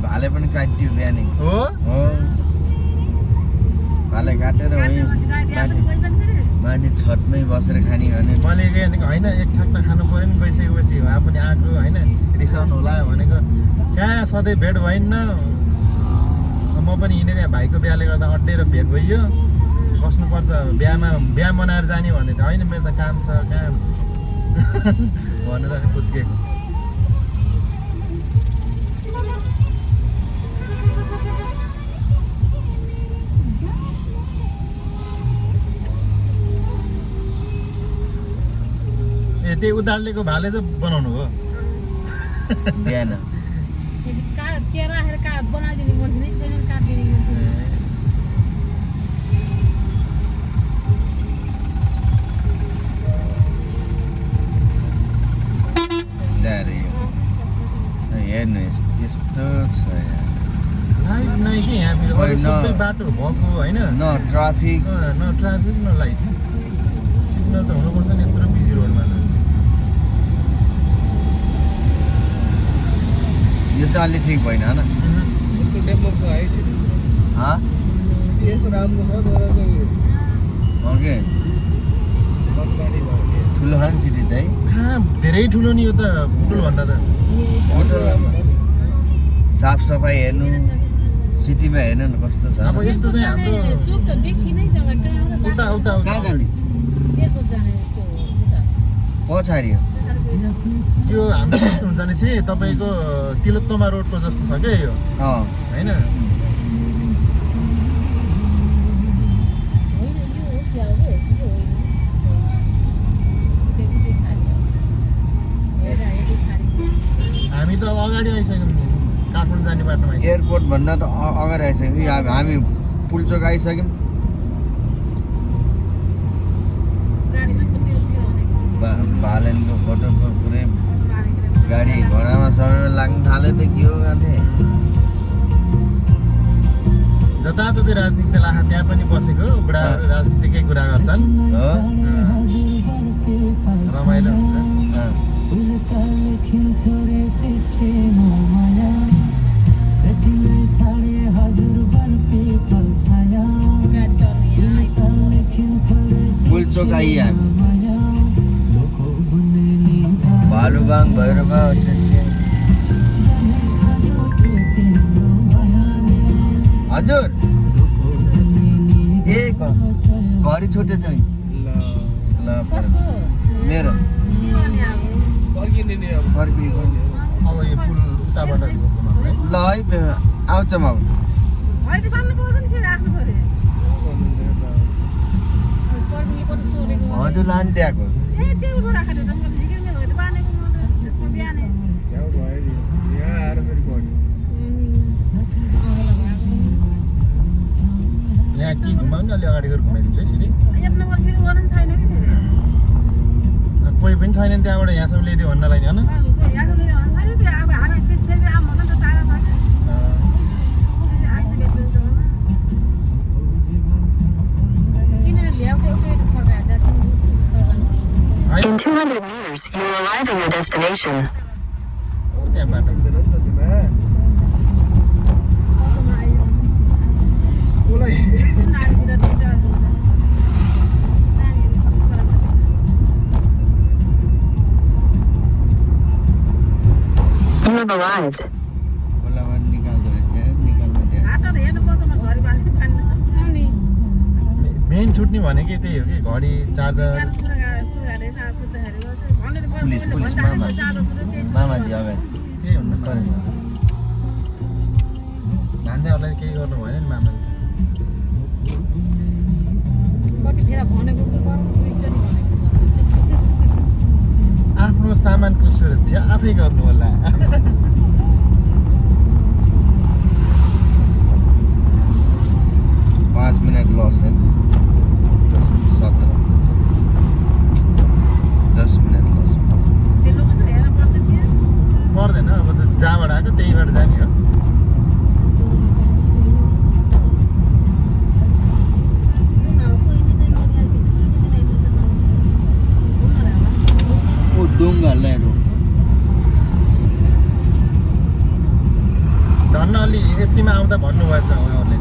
भाले पनि काट्यो बिहानै हो भाले काटेर माथि छतमै बसेर खाने भने मैले होइन एक छाक्टा खानु पऱ्यो नि गइसकेपछि उहाँ पनि आएको होइन रिसाउनु होला भनेको कहाँ सधैँ भेट भइन्न म पनि हिँडेर यहाँ भाइको बिहाले गर्दा अड्डेर भेट भइयो बस्नुपर्छ बिहा मनाएर जाने भन्दै थियो होइन मेरो त काम छ कहाँ भनेर कुद्के त्यही उधारलेको भाले चाहिँ बनाउनु हो बिहान हेर्नु यस्तो छ लाइट नै कि यहाँ सबै बाटो भएको होइन न ट्राफिक न लाइट सिग्नल त हुनुपर्छ नि यत्रो बिजी रोडमा त यो त अलि ठिक भएन होइन ओके ठुलो खान सिटी त है कहाँ धेरै ठुलो नि यो त पुटुल भन्दा त साफ सफाइ हेर्नु सिटीमा हेर्नु न कस्तो छ अब यस्तो चाहिँ हाम्रो उता कहाँ जाने पछाडि यो हाम्रो कस्तो हुन्छ भने चाहिँ तपाईँको तिलोत्तमा रोडको जस्तो छ क्या यो होइन हामी त अब अगाडि आइसक्यौँ काठमाडौँ जाने बाटोमा एयरपोर्ट भन्दा त अगाडि आइसक्यौँ हामी पुलचोक आइसक्यौँ भालेनको फोटोको पुरै गाडी घोडामा समयमा लाग्न थाल्यो त के हो गान्थे जताततै राजनीति लाखा त्यहाँ पनि बसेको बुढा राजनीतिकै कुरा गर्छन् हो रमाइलो हुन्छ पुलचोक आइए हामी भालुबाङ भैरवा हजुर ए घरि छुट्यो चाहिँ ल मेरो अब यो पुल उताबाट ल है आउँछ म हजुर लानु त्यहाँको यहाँ के घुमाउनु अलि अगाडि गएर घुमाइदिन्छ है सिधै कोही पनि छैन त्यहाँबाट यहाँसम्म ल्याइदियो भन्नलाई नि होइन In 200 meters, you will arrive at your destination. त्यहाँ बाटो You have arrived. खोलामा निकाल्दो रहेछ मेन छुट्ने भनेकै त्यही हो कि घडी चार्जर पुलिस मामाजी अगाडि त्यही हुनु पर्यो भान्जाहरूलाई केही गर्नु भएन नि मामाले आफ्नो सामानको सुरक्षा आफै गर्नु होला 5 मिनट लस है 10 मिनट लस पर्दैन अब त जहाँबाट आएको त्यहीबाट जाने हो डुङ्गाहरूलाई अलि यतिमा आउँदा भन्नुभएछ उहाँहरूले